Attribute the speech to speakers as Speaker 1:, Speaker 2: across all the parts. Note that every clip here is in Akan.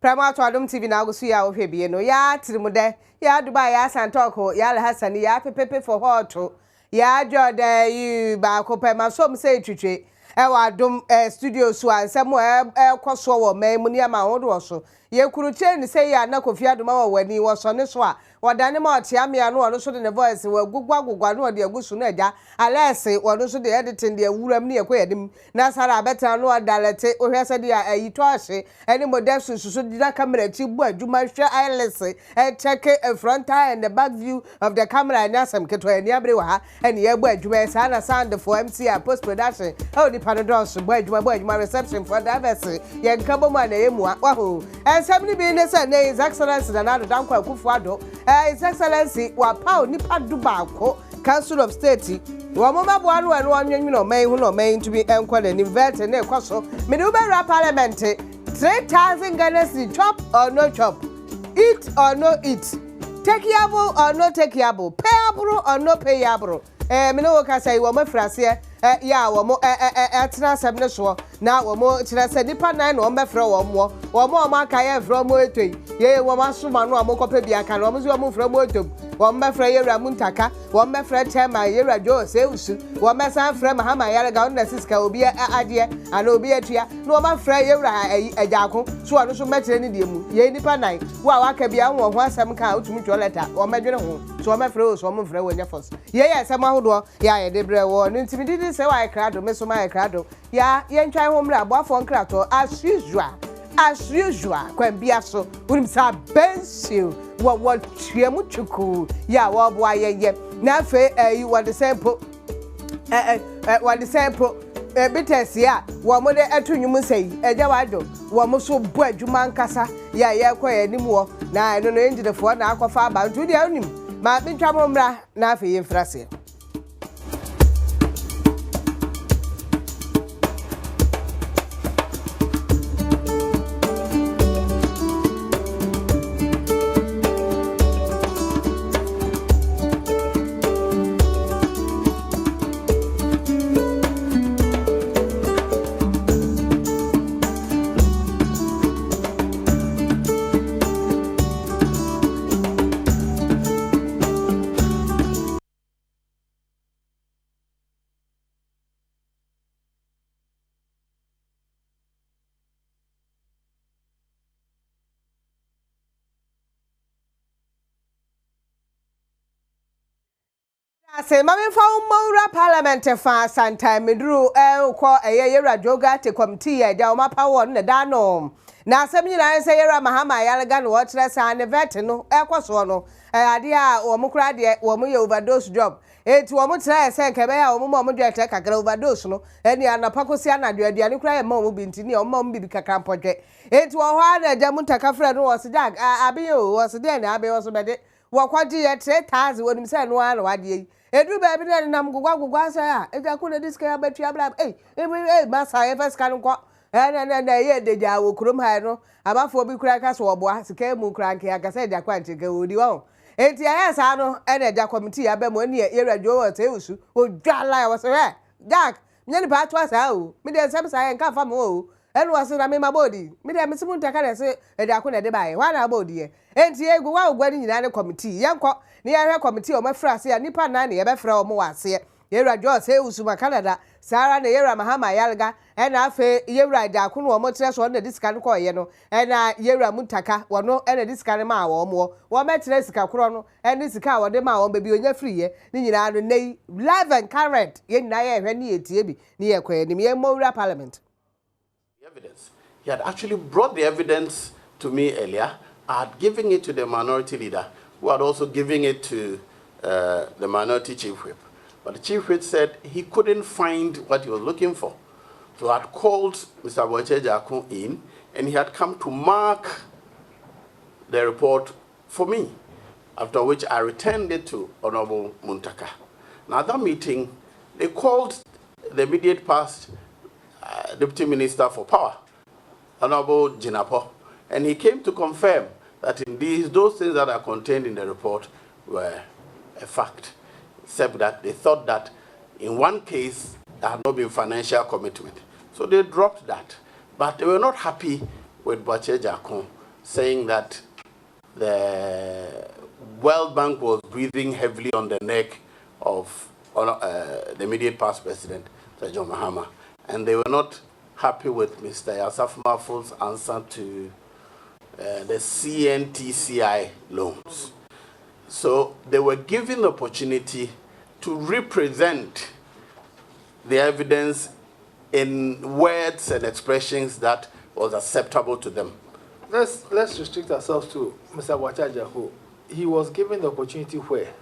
Speaker 1: Premotobre Adom TV na go so ya wo hwebie no ya tirimude ya Dubai ya Santoko ya Hassan ya pepepe for hot ya Jordan you ba ko pe ma so say twitwe e wa Adom studio so ansem e koso wo memu ni ama hodo so ye kuru chain say ya na Kofi Adom wa wani wo so ne so a wadane ma otia me anu ono so de ne voice wa gugwa no de agusu na eja alese ono so de editing de awuram ne yekoyedim na sara abeta no adalete ohwese de ayito ahye eni model susu de camera chi bu adwuma hwe alese check a front and the back view of the camera na sam keto ani abre wa ha eni ye bu adwuma sa na sound for MC post production how the paradox bu adwuma reception for diversity ye nkabo ma na yemu wa ho ensam ni bi ne say na his excellence na do dankwa Akufo Addo His Excellency wa pa nipa Dubai Council of State wa mo mabo anu anu onyenwu no man hu no man to be enkwale ni vet na ekoso me do be parliament 3,000 Ghana cedi chop or no chop, eat or no eat, takeable or no takeable, payable or no payable. Me no ka say wo mafrase ya wo mo etena sebne so na wo mo kire se nipa nan no mefre wo mo aka ye fro mo etoi ye wo masoma no amokopa bia ka no mo zo mo fro mo etom wo mefre ye wura muntaka wo mefre chema ye wura jo se usu wo mesan fre mahama yare ga on siska obi ade ana obi atua no mefre ye wura ajako so ono so mekire ni de mu ye nipa nan wo aka bia wo ho asem ka otumi twa letter wo medwene ho so wo mefre o so mo mefre wo nya first ye asem ahodo ya ye de bre wo no ntimi didi se wa krado me so ma krado ya ye ntwan ho mra aboafo nkrato as usual kwambia so unim sa bensil wo triemu chuku ya wo bo ayeye na fe yi wo de sample wo de sample bites ya wo mo de atunwum sei eja wado wo mo so bo adwuma nkasa ya ye koye nim wo na eno no enjidefo na akwafa aba ntu de anim ma bitwa mo mra na fe ye frase Say mama found more parliament fa santa medru ko yera joga te committee ya da ma power na danom na asem nyina say yera mahama yalga no wotre sa ne vet no ekoso no ade a wo mukra de wo mu ye overdose job eti wo mu tra say nke be ya wo mu mo de te kakra overdose no eni anapakosi anadu aduane kra ye ma wo binti ni wo ma bibi kakra mpodwe eti wo ho ana ja muntaka fra no wo se jag abi yo wo se de na abi wo so bede wo kwaji ye 3,000 wonim say no ana wade Edu baby na nam gugwa say eja ko na diska ya batu abra masa ye first kan ko na ye deja wo krom ha no abafo bi kura ka so obo sika mu kura nke aka say eja kwante ga odi wo enti ya sa no na eja committee ya be mo ne ye radio wo te usu odwala ya wo say jack nyani ba to asa o me de sem say nka fa mo o enu wase na me mabodi me de mesimu ntaka na say eja ko na de bae wa na abodi ye enti egu wa ogwani nyina ne committee yenko ni ya committee o mafra ase ya nipa na ne ye befra o mo wase yewra jo se usuma Canada sara na yewra mahama yalga ena afe yewra da ko no o mo tre so na disika ko ye no ena yewra muntaka wono ena disika ne ma wo mo wo metre sika kro no ena sika wo de ma wo bebi onya free ye ni nyina no nei live and current ye nyina ye hwe ni etie bi ni ye ko ye ni ye mo parliament
Speaker 2: evidence. He had actually brought the evidence to me earlier. I had given it to the minority leader, who had also given it to the minority chief whip. But the chief whip said he couldn't find what he was looking for. So I had called Mr. Boeche in, and he had come to mark the report for me, after which I returned it to Honorable Muntaka. Now at that meeting, they called the immediate past Deputy Minister for Power, Honorable Jinapo, and he came to confirm that indeed those things that are contained in the report were a fact, except that they thought that in one case there had not been financial commitment. So they dropped that. But they were not happy with Boeche saying that the World Bank was breathing heavily on the neck of the immediate past president, Sir John Mahama, and they were not happy with Mr. Yasaf Mafo's answer to the CNTCI loans. So they were given the opportunity to represent the evidence in words and expressions that was acceptable to them.
Speaker 3: Let's restrict ourselves to Mr. Wachaja, who he was given the opportunity where?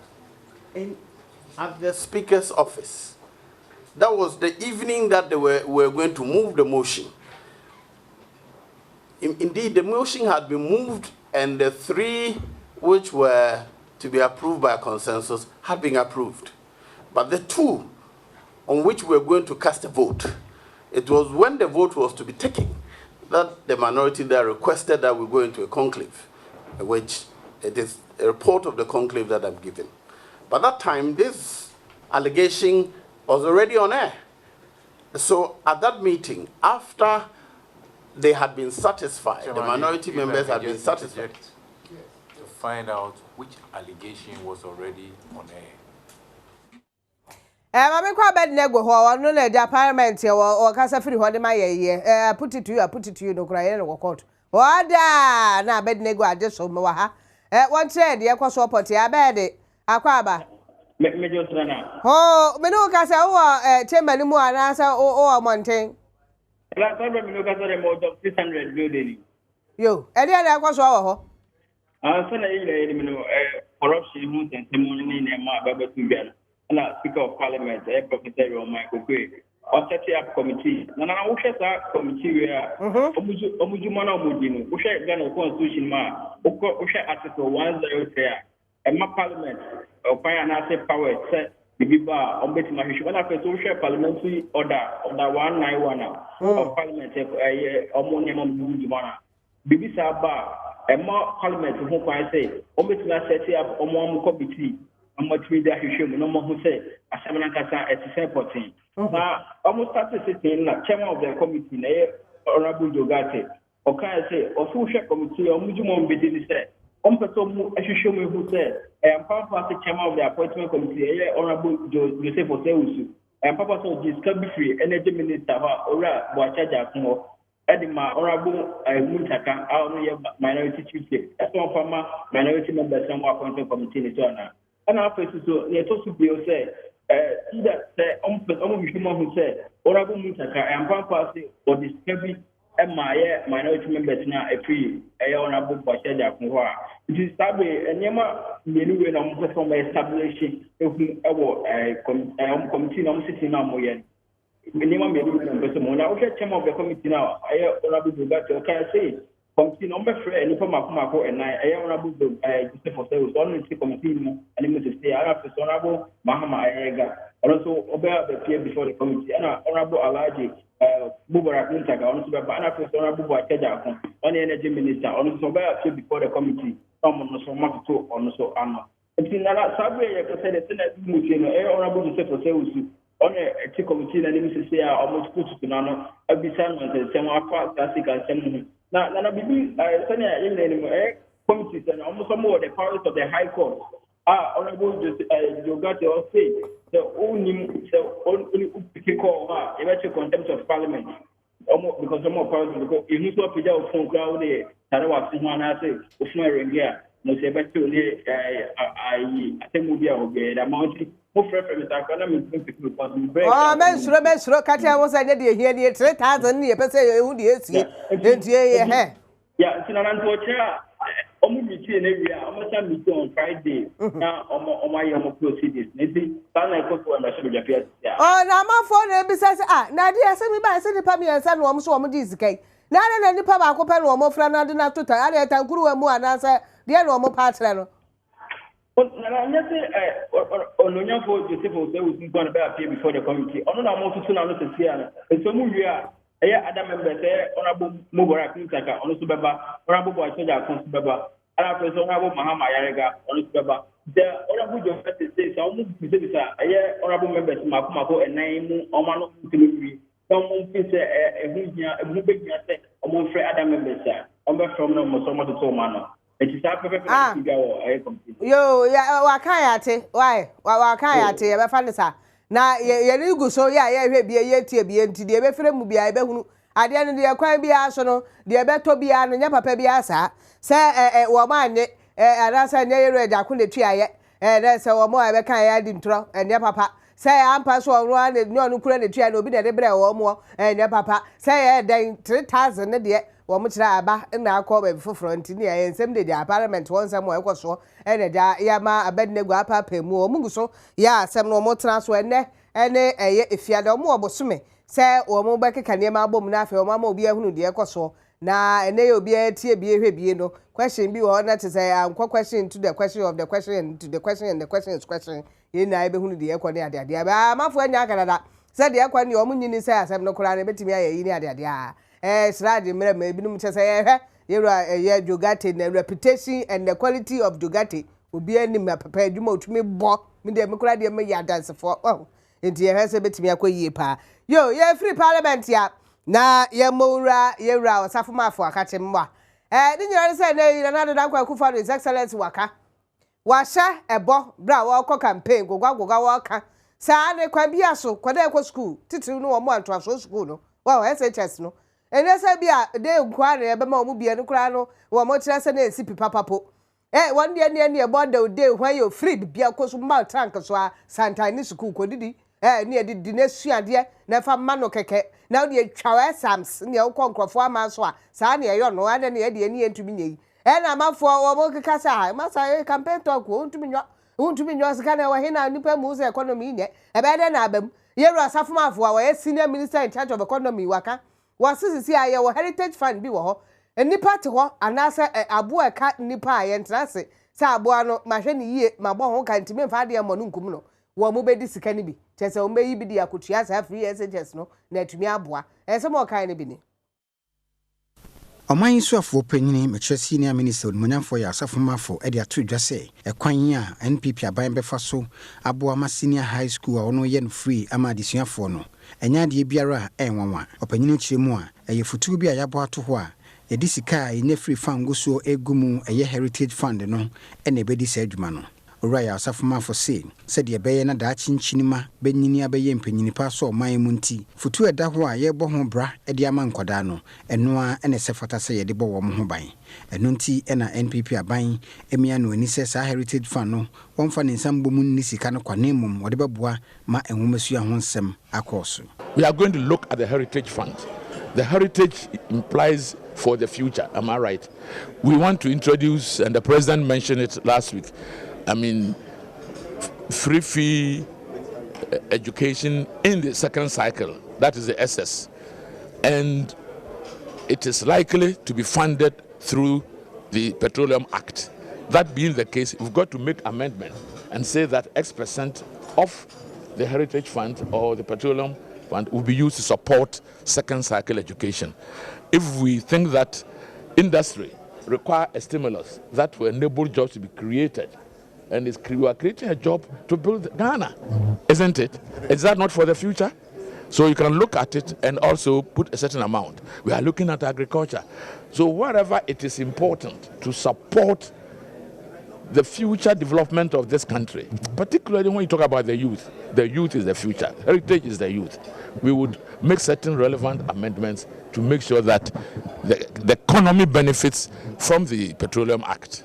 Speaker 2: At the Speaker's office. That was the evening that they were going to move the motion. Indeed, the motion had been moved, and the three which were to be approved by consensus had been approved. But the two on which we were going to cast a vote, it was when the vote was to be taken that the minority there requested that we go into a conclave, which it is a report of the conclave that I've given. By that time, this allegation was already on air. So at that meeting, after they had been satisfied, the minority members had been satisfied.
Speaker 4: To find out which allegation was already on air.
Speaker 1: Mami kwa bed nego ho no na ja parliament o kasa free ho de ma ye put it to you no kra ye no court. Oda na bed nego ade so me wa ha. Won trade ye kwaso port ya bed akwa aba.
Speaker 5: Me just na.
Speaker 1: Ho me no kasa wo chamber ni mu ana sa o mountain.
Speaker 5: La sabe me no kasa de mo 600 building.
Speaker 1: Yo, e de na kwaso wo ho.
Speaker 5: So na ile me no corruption hu tensemoni ni na ma baba tu biara. Na Speaker of Parliament, Professor Michael Kwe, or set up committee. Nana Ushesa committee where Omujumana Mujino, Usha Ghana Constitution Ma, Usha Article 103, and my Parliament, or Pioneer Power, set the Biba, Ombeti Mahishu, when I first Usha Parliamentary Order, Order 191 of Parliament, Omonium Mujumana. Bibi Saba, and more Parliament, who I say, Ombeti set up Omon committee. Much media issue, no more who say, a Samana Casa at the airport. Now, almost started sitting, chairman of the committee, Honorable Jogate, or can I say, or social committee, or Mujumon Bidi said, Person, as you show me who said, and Papa, the chairman of the appointment committee, Honorable Joseph Oseusu, and Papa so discovery free energy minister, or Boachaja, Edima, Honorable Muntaka, our minority chief, as one former minority member, some appointment committee, and our faces so near to be say, either say, who said, Honorable Muntaka, and Papa or discovery and my minority members now a free, Honorable Boachaja. It is established and Yama, Menu and from establishing a committee on sitting on Moyen. Minimum Menu, now, chairman of the committee now, Honorable Dugato, can I say? Committee number 3 and from Makumako and I honorable Joseph Oseusu on the committee and Mrs. Arab Honorable Mahama Ayega, and also Obey the peer before the committee and Honorable Alaji Mubarak Muntaka, on the banner for Honorable Boachaja, on the energy minister, on the Obey before the committee, someone was from Makato on so Anna. It's in that Sabre, I said, the Senate meeting, Honorable Joseph Oseusu on a committee and Mrs. almost put to Nano, a bisan and the semi classic and semi. Now, I believe committees and almost some more the powers of the High Court are honorable Jogate or say the only electoral contempt of Parliament. Almost because some more powers because if you saw Pija of phone crowd, Tarawa Simana say, Usma no say back to I think will be a mountain. Oh,
Speaker 1: man, sure, Katia was I did hear the 3,000 years, who yeah,
Speaker 5: it's an unfortunate. Almost meeting every almost a meeting on Friday. Now, on my proceedings. Maybe I go to a
Speaker 1: oh, now my phone besides, Nadia sent me by Sunday Pammy and San Wom so this cake. Now, and the Papa Copan or more friend, I do not to tell. I tell Guru and Moan answer the normal partner.
Speaker 5: Ononya for Joseph Oseusu going to appear before the committee. On our motor to announce the Siana. And so we are Adam members, Honorable Mubarak Muntaka, on Subaba, Honorable Boachaja, Consubaba, and our Honorable Mahama Yarega, on Subaba. The Honorable Joseph says, almost Honorable members, Makumako, and name Omano to someone thinks a big Adam members. from no mo so mo to man no it is happy to go
Speaker 1: yo ya wa kan ya te why wa kan ya te e be fa ne sa na ye ni gu so ya hwe bia ye tie bia nti de be fere mu bia e be hunu ade ne de kwan bia so no de be to bia no nya papa bia sa se wo ma anye arasa nya ye reja ko ne tuaye na se wo mo e be kan ya di ntro nya papa se ampa so onro an ne onu kura ne tuaye no obi de bre wo mo nya papa se ye den 3000 ne de wo mo kira aba na akọ be foforo nti ne ye nsem de parliament won sam wo ekoso ene da ya ma abednego apa pemu o mugu so ya asem no mo tra so ene eye efiada mo obosome se wo mo be keka ne ma abom na afi wo ma obi ehunu de ekoso na ene ye obi etie bi ehwe bi no question bi wo na te say anko question to the question of the question to the question and the question is question ye na ebe hunu de ekọ ne ade ba amafo anya kanada se de ekọ ne wo mo nyini se asem no kura ne betimi aye yi ne ade srade mere ma ebinum chese ye Dugatti na reputation and the quality of Dugatti obi anim papa adwuma otumi bo me de me kura de me ya dance for enti ye hese betimi akoyie pa yo ye free parliament ya na ye mowura ye wura osafo mafo akache mwa ni nyira se na yi na da kwa kufa his excellence waka washa ebo bra wa okọ campaign gogwa waka sa ne kwa bia so kwada ekọ school titiri no wo mo anto aso school no wow SHS no enese bia de nkwa na ebe ma omu bia no kura no wo mo kire se na esi pipapapo one day ne border day when you free bia koso ma tank so a santani school ko didi ne didi na suade na fa ma no keke na de twawa exams ne wo konkrofo ama so a sa na ye no ade ne de ne entumi nyei na amafo wo mo keka sa ma sa campaign talk wo ntumi nyo sika na wo he na nipa mu se economy nye ebe de na abam ye ru asafo mafo a wo senior minister in charge of economy waka wasisi aye wo heritage fund bi wo ho nipa te ho anase abo eka nipa aye ntrase se abo ano mahwe ne yie mabo ho kan ntime mfa de mo no nkum no wo mo bedi sika ni bi chese wo meyi bi de akotua sa free SHS no na atumi aboa se mo kan ne bi ni
Speaker 6: Oman suafo panyini metre senior minister Munyanfo ya asafomafo e de ato dwa se ekwan a NPP aban befa so aboa ma senior high school a ono ye no free ama desuafo no enya de biara enwanwa opanyini chiremu a eye futu bi a yabo ato ho a yedi sika enya free fan go so egumu eye heritage fund no ena ebedi sa adwuma no Oraya asafomafo se said ye beye na da chinchinima benyini abeye mpanyini pa so oman mu nti futu eda ho a ye bo ho bra e de ama nkoda no eno a ene sefata se ye de bo wo mo ho ban eno nti ena NPP aban emia no ani se sa heritage fund no wonfa ne nsambo mu ni sika no kwane mum wo de beboa ma enwomasu a ho nsem akoso.
Speaker 7: We are going to look at the heritage fund. The heritage implies for the future, am I right? We want to introduce, and the president mentioned it last week, I mean, free fee education in the second cycle, that is the SS. And it is likely to be funded through the Petroleum Act. That being the case, we've got to make amendment and say that X% of the Heritage Fund or the Petroleum Fund will be used to support second cycle education. If we think that industry require a stimulus that will enable jobs to be created, and we are creating a job to build Ghana, isn't it? Is that not for the future? So you can look at it and also put a certain amount. We are looking at agriculture. So wherever it is important to support the future development of this country, particularly when you talk about the youth is the future, heritage is the youth. We would make certain relevant amendments to make sure that the economy benefits from the Petroleum Act.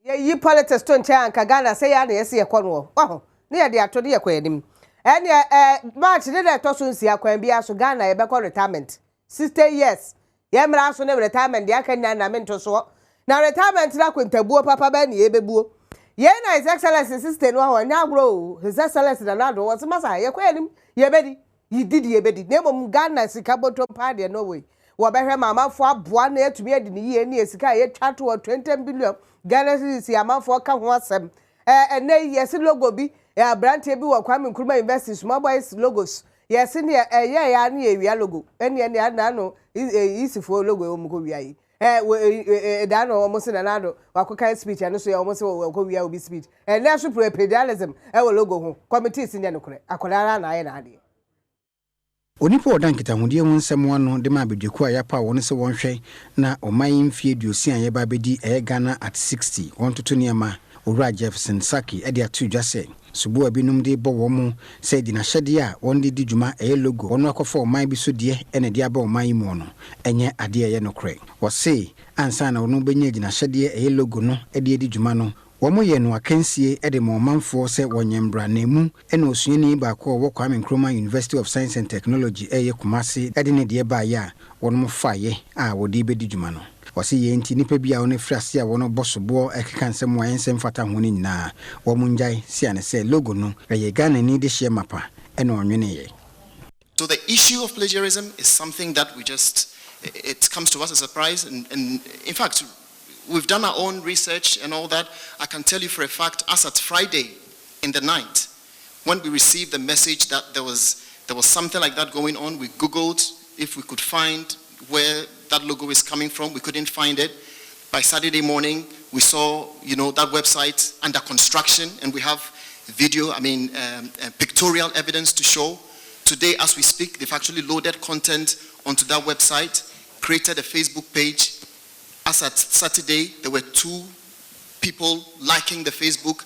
Speaker 1: Ye politics to nche anka Ghana say ya na yesi ekọ no ho ne ye de atode ye kwanim ene march ne de to so nsi akwan bia so Ghana ye bekọ retirement 60 years ye mra so ne retirement de aka nya na mento so na retirement na kwentabuo papa ba ne ye bebuo ye na his excellence sister no ho nya agro his excellence na nado was masa ye kwanim ye bedi yi didi ye bedi ne mom Ghana sika botom pa de no way wo behwe mama fo aboa na etumi edi ne ye ne sika ye twa to 20 billion Ghana si amanfo ka ho asem ene yes logo bi brand bi wo Kwame Nkrumah University small boys logos yes ne ye ya ne ewia logo ene na no isifo logo o mko wia yi da no mo se na do wakokan speech ane so ye mo se wo ko wia obi speech ene so pedalism wo logo ho committee si ne no kore akolara na aye na ade
Speaker 6: onipa odan kitahudie ho nsɛm ano de ma abedweko a yapa won se wonhwɛ na oman mfie duosi a yeba bedi Ghana at 60 wontoto niema Owura Jefferson Saki ede atu dwa sɛ subu abinum de bɔ wɔn sɛ di na hyɛde a wɔn de di dwuma logo wɔn akɔfa oman bi so de ene de aba oman yi mu no enye ade ɛyɛ nokre wɔse ansa na wɔn bɛnya di na hyɛde logo no de di dwuma no wɔn yɛ no akansie de ma ɔmanfoɔ sɛ wɔnyembra na mu ɛna osuani baako wɔ Kwame Nkrumah University of Science and Technology Kumasi de ne de ba ya wɔn mo faye a wɔde bɛdi dwuma no wɔse yɛ nti nipa bi a wɔn frase a wɔn bɔ soboɔ ɛkeka nsɛm wɔn nsɛm fata ho ne nyinaa wɔn ngyae sia ne sɛ logo no ɛyɛ Ghana ni de hyɛ mapa ɛna ɔnwene yɛ.
Speaker 8: So the issue of plagiarism is something that it comes to us as a surprise, and in fact we've done our own research and all that. I can tell you for a fact, as at Friday in the night, when we received the message that there was something like that going on, we Googled if we could find where that logo is coming from. We couldn't find it. By Saturday morning, we saw, that website under construction, and we have video, pictorial evidence to show. Today, as we speak, they've actually loaded content onto that website, created a Facebook page. As at Saturday, there were 2 people liking the Facebook,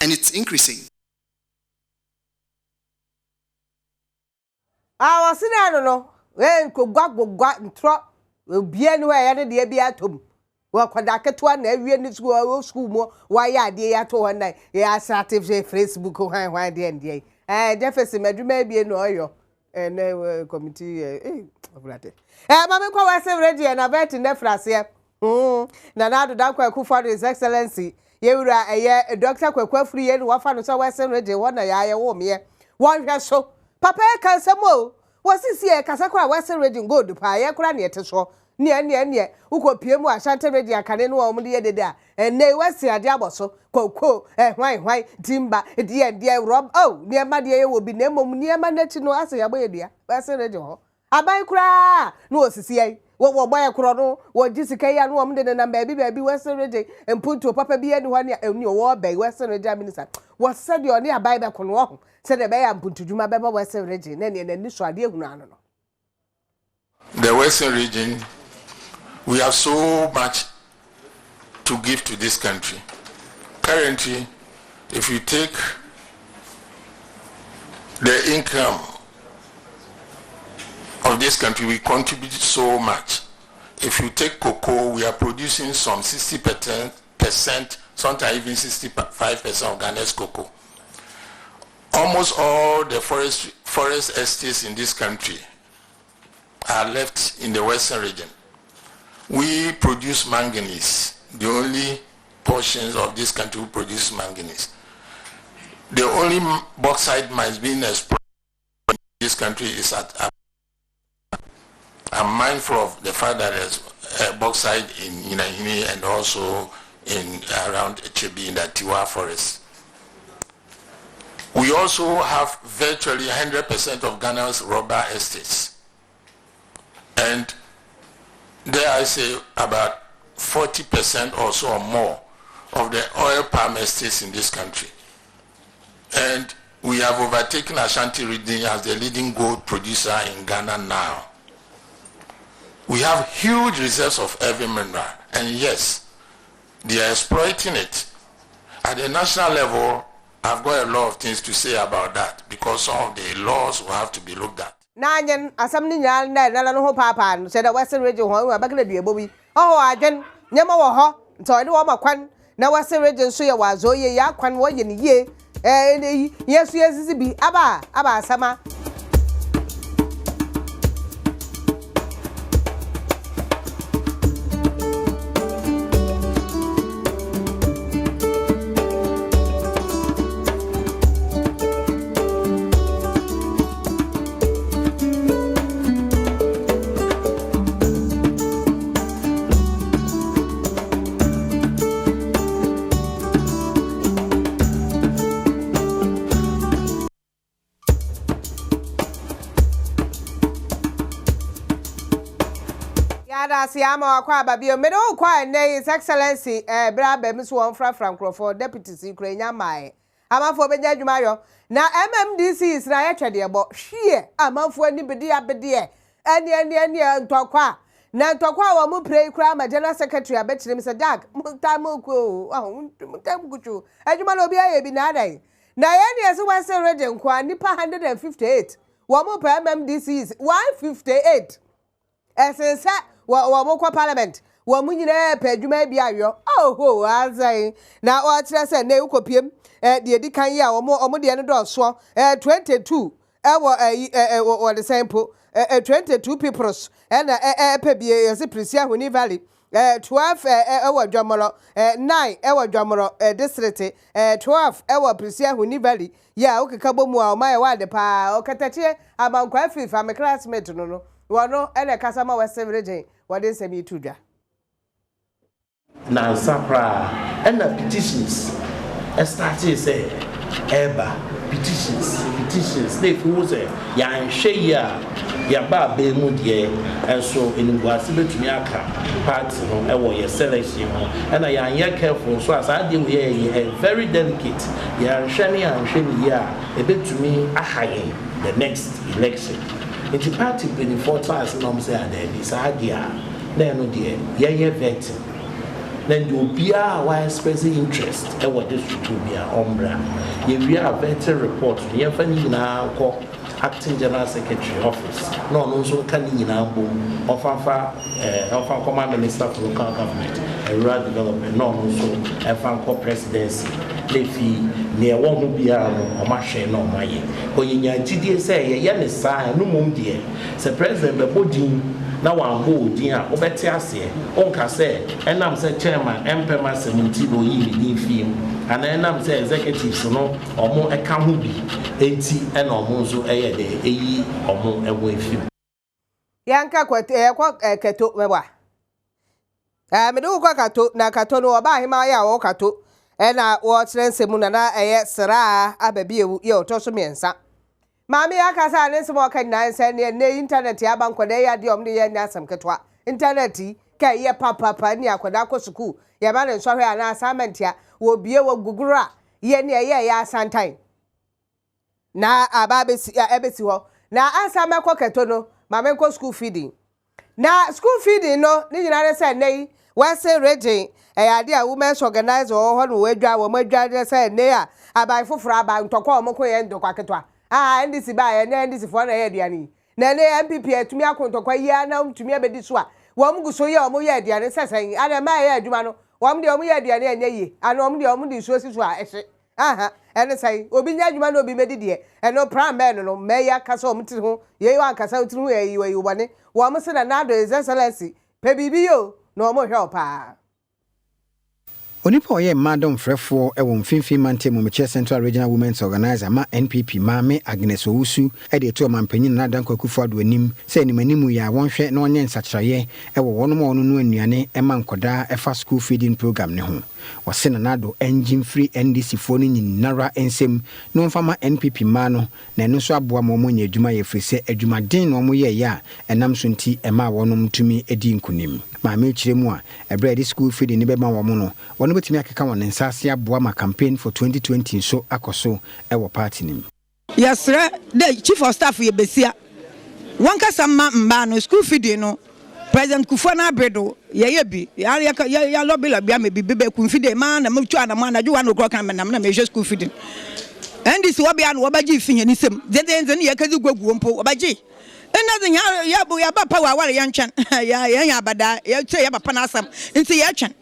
Speaker 8: and it's increasing.
Speaker 1: I was I don't know. When go ntro obia ni wa ya de bi atom wa kwada keto na awie ni school mo wa ya de ya to hon na ya active Facebook hwan de Jefferson maduma bi no oyo na committee obrate mama kwa wa save radio na vet na frase na do da kwa Akufo His Excellency yewura Dr. Kwakwa Afuri ye no wa fa no so wa save radio won na ya wo me won hwe so papa kan samo wasisi kasakora western region gold pa ye kura ne yeteso ne ukopie mu Ashanti region akane no omde ye dede a ene wesi ade aboso koko hwan timba die rob ne ma de ye wo bi na mom ne ma nachi no ase ya boye dua western region ho aban kura no osisi ai wo boye kuro no wo jisika ya no omde na baabi western region empunto papa bi ye ni ho ne wo bai western region minister wo said yo ne abai be kono ho said be ya mpuntudwuma beba western region na ne ni so ade ehunu ano no.
Speaker 7: The western region, we have so much to give to this country. Currently, if you take the income of this country, we contribute so much. If you take cocoa, we are producing some 60%, sometimes even 65% of Ghana's cocoa. Almost all the forest estates in this country are left in the western region. We produce manganese, the only portions of this country who produce manganese. The only bauxite mines being exploited in this country is at Adom. I'm mindful of the fact that there's bauxite in Inahini and also around Echebi in the Tiwa forest. We also have virtually 100% of Ghana's rubber estates. And there I say about 40% or so or more of the oil palm estates in this country. And we have overtaken Ashanti region as the leading gold producer in Ghana now. We have huge reserves of every mineral, and yes, they are exploiting it. At the national level, I've got a lot of things to say about that because some of the laws will have to be looked at.
Speaker 1: Nanyan asamni nyal na no ho papa no se da western region ho wa bagla dua bobi oh agen nyama wo ho nto de wo makwan na western region so ye wazo ye ya kwan wo ye ne ye yesu yesisi bi aba asama. Siama kwa babio me do kwa His Excellency bra ba mi so on fra Crawford deputy si Ukraine mai amanfo benya adwuma yo na MMDC is na yetwe de bo hwie amanfo ani bede abede eni ntokwa na ntokwa wa mu pray kura ma general secretary abetire Mr. Dag mutamuko mutamukuchu adwuma no bi aye bi na adai na yeni ese wanse region kwa nipa 158 wa mu pa MMDC is 158 esensa wa mu kwa parliament wa mu nyina pa adwuma bi ayo oho azai na o kire se na ukopiem de edikan ya omo de no do so 22 ewo the sample 22 peoples and pebie yesi Prisia Huni Valley 12 ewo Dwamoro 9 ewo Dwamoro district 12 ewo Prisia Huni Valley ya okekabo mu a o mai wa de pa okatachie abankwa afifa me classmate no wono ene kasama Western region wode nsemi tudwa
Speaker 9: na sapra and petitions started say eba petitions they feel say ya nhwe ya ba be mu de enso enugwase betumi aka party no ewo ye selection no and ya anya careful so as ade we ye very delicate ya nhwe ya ebetumi ahaye the next election into party before trials no say ade this idea na no de ye vetting then you be a expressing interest and what this to be a umbra. If we are vetting report, you have now acting general secretary office. No, so can you now boom of command minister for local government, rural development, no, so a presidency. Lefi near one who be a machine no my. When you GD say, Yan sign, no mum dear, the president the body. Na wan go din a obeti ase onka say enam say chairman empema 70 lo yi din fiem ana enam say executives no omo eka ho bi enti ena omo nso eye de eyi omo ewo fiem
Speaker 1: yanka kwa keto mewa me do kwa kato na kato no oba hima ya wo kato ena wo trensemu na eye sra ababi ewu ye otoso miensa Mami akasa ne simo kan nan se ne internet ya banko de ya de omde ya nya asam ketwa internet ka ye papa ni akoda ko school ya ba ne sohwe ana assignment ya wo bie wo gugura ye ne ye ya santan na ababesi ebesi ho na asa mekọ keto no mami ko school feeding na school feeding no ni nyina se nei Western region ade a women's organizer ho no wadwa wo madwa se nei a abai foforo aba ntokwa omko ye ndokwa ketwa ndisi ba ye na ndisi fo na ye aduane na ne MPP atumi akontokwa yi na mtumi abedi so a wo mguso ye omo ye aduane sesan ana ma ye adwuma no wo mde omo ye aduane anya yi ana omo de so siso a ehye ene sai obi nya adwuma na obi medidi e eno prime man no meya kasa omo ti ho ye yo ankasa ti ho ye yi wone wo mo se na do excellency pe bibi yo na omo hwe opa
Speaker 6: Onipa oye Madam Frefo ewo mfimfin mante Momeche Central Regional Women's Organizer ma NPP Mame Agnes Owusu ede to mampanyin na dan kwakufu ado anim se animanimu ya wonhwe na onye nsakyeraye ewo wonom onu no anuane ema nkoda efa school feeding program ne ho wase na nado engine free NDC fo ni nyinara ensem no mfama NPP ma no na eno so aboa mo monye adwuma ye frese adwumaden no mo ye ya enam so nti ema wonom tumi edi nkunim Mame chiremu a ebre school feeding ne bema wo mo no wono betimi akeka won nsase aboa ma campaign for 2020 so akoso ewo party nim
Speaker 10: Yesre the chief of staff ye besia wanka samma mba no school feeding no President Kufana Bredo ye bi ya lobby me bi be kunfide ma na mtu ana ma na ju wan okro kan na me school feeding and this wo bia no wo baji fi ni sem zenzen ye kazi gwagu mpo wo baji ena ya ba pa wa ware ya ntwan ya abada ya tse ya papa na asam nti ya twan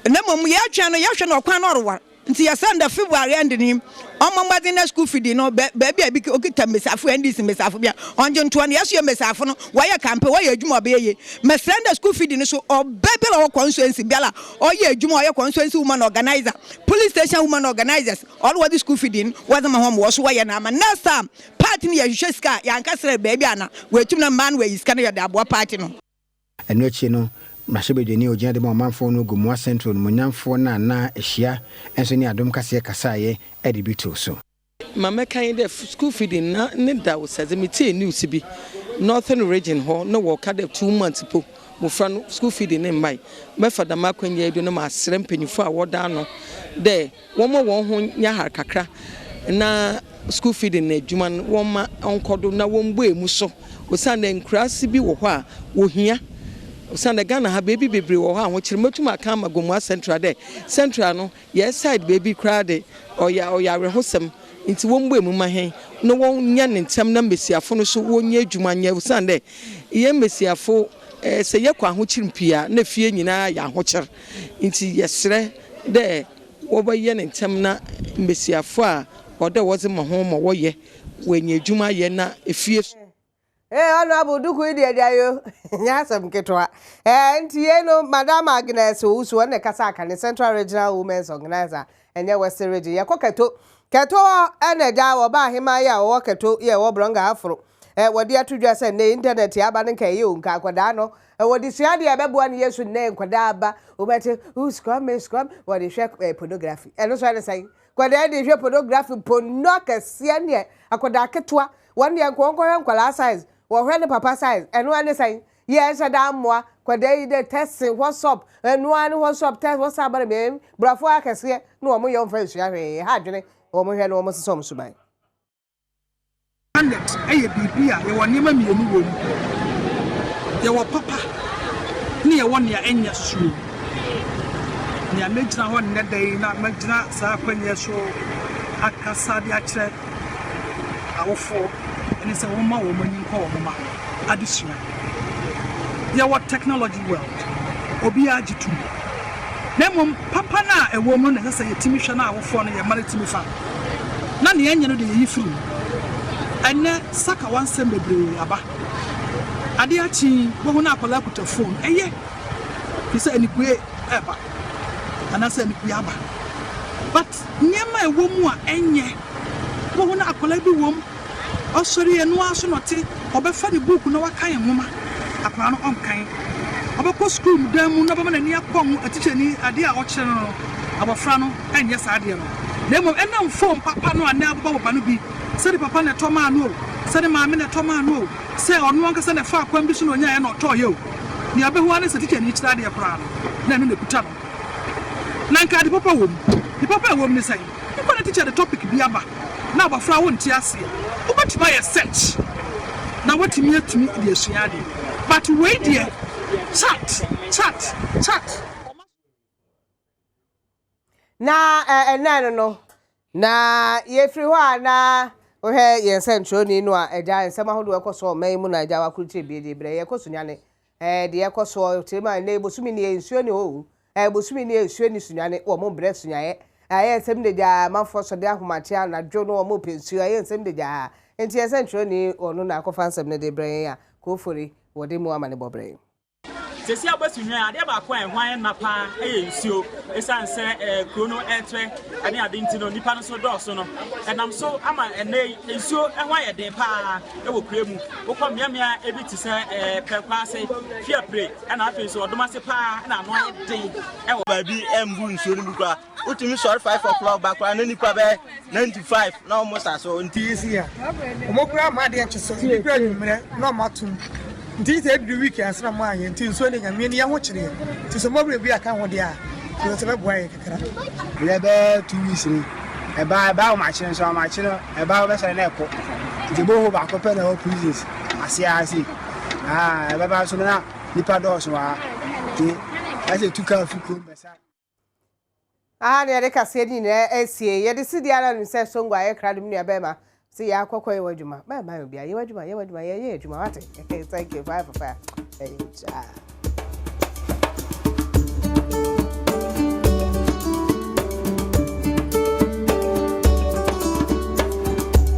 Speaker 10: na mom ya twan no ya hwe no kwan no rowar nti ya sanda February end ni omombazi na school feeding no baby abi okita mesafo ndisi mesafo bia onje nto na yaso mesafo no waya campaign waya adwuma be ye mesenda school feeding so obebela wo constituency biala oya adwuma oya constituency woman organizer police station woman organizers all what the school feeding was my home was waya na ma next time party ni ya hweska ya nkasere baby ana wetum na man we iska na ya da abo party no
Speaker 6: enochi no Mashebedeni ojia de manfo no Gumwa Central munyamfo na ehia enso ni Adom Kasee kasaye edibito so
Speaker 11: Mama kan de school feeding na ne da wo saze meti news bi Northern region ho no wo ka de 2 months po mofra no school feeding ne mbai mefa da makwanya edu no ma asere mpanyifo a woda no de womo won ho nya har kakra na school feeding na adwuma no woma onkodo na wombo emu so osane nkrasi bi wo ho a wo hia osane Ghana ha baby bebre wo ho a ho kirematum aka magomwa central de central no yes side baby kra de oya rehosem nti wombo emu ma hen no won nya ne ntem na mesiafo no so wonya adwuma nya osane ye mesiafo se ye kwa ho kirimpia na fie nyina ya ho kyer nti yesre de wobaye ne ntem na mesiafo a oda woze ma ho ma woye wenye adwuma ye na efie
Speaker 1: ono abuduku idi ayo nyasam ketwa nti ye no Madam Agnes Owusu ne kasa aka ne Central Regional Women's Organizer enye Western Region ye koketo ene ja wo ba hima ya wo keto ye wo bronga afro wodi atudwa se ne internet ya ba nka ye nka akwada no wodi suade ya beboa ne Yesu ne nkwada aba obete scrum wodi hwe pornography eno so ne sai kwada de hwe pornography ponno kase ne akwada ketwa wani enkonko nkwala size wo hwe ne papa size eno ane sai ye se da moa kwada yi de test what's up eno ane what's up test what's up me brafo akase no mo yo mfa sua hwe ha dwene wo mo hwe no mo sesom suban
Speaker 12: standard eye bibia ye woni ma mienu wo mu ye wo papa ni ye woni ya enya suo ni amejina ho ne dai na amejina sa kwanya so akasa di akire awofo ni se wo ma wo manyi ko wo ma adesua ye wo technology world obi agitu na mom papa na ewo mu na se yetimi hwe na awofo no ye mare timi fa na ne enya no de yi firi ene saka wansem bebre aba ade achi wo na akola kuta phone eye kisa enikue eba anasa enikue aba but nyema ewo mu a enye wo na akola bi wom osori enu aso note obefa de book na wakan enwoma akola no onkan obekọ school mu dan mu na bama na ni akon atiche ni ade a okire no abofra no enye sa ade no na mo enam phone papa no ana ababa no bi se papa na toma no se maame na toma no se onu anka se na fa akwan bi so no nya na oto ye o ni abehu ane se teacher ni kira de kra no na no kuta no na nka de papa wom di papa wom ni sai ko na teacher the topic bi aba na abafra wo nti ase obatima ye search na watimi atimi de asua de but we there chat
Speaker 1: na no na ye free ho na ohe ye sentro ni no a eja nsema hodo ekoso mai mu na eja wakuruche bi de bre ye koso nyane de ekoso tirima na ebosumi ni ensuo ni o ebosumi ni ensuo ni sunyane wo mo bre sunyaye aye nsem de ja manfo so de ahomate na dwo no mo pensuo aye nsem de ja enti ye sentro ni onu na akofa nsem ne de bre ya ko fori wo de mu amane bobre
Speaker 13: sesi abasunwa ade ba kwa ehwan na pa nsuo esanse krono etre ane ade ntino nipa no so dɔɔso no enam so ama ene nsuo ehwan ye den pa ewo kremu wokɔ miamia ebi ti se pekwase fiapre na afi so odomase pa na no ye den ewo
Speaker 14: ba bi embu nsuo no bukwa utimi sori 5 o'clock back na nipa be 95 na almost aso
Speaker 12: nti isi ya omokura ma de nchese nipa nwumre na matum nti te every week asra ma anye nti nso ne nyame ne ya ho kire nti so mobre bi aka ho de a yo se be boy kakra
Speaker 15: le be 2 weeks ni e ba o ma kire so ma kire e ba o be sare na eko nti bo ho ba ko pe na ho prisons asi e ba so na nipa do so wa nti ase tuka fuko besa
Speaker 1: ne de kase ni na esie ye de sidi ara no se so ngwa ye kradum ni abema si ya kwakwa ye wadwuma ba ma obi ye wadwuma ye adwuma wate thank you bye papa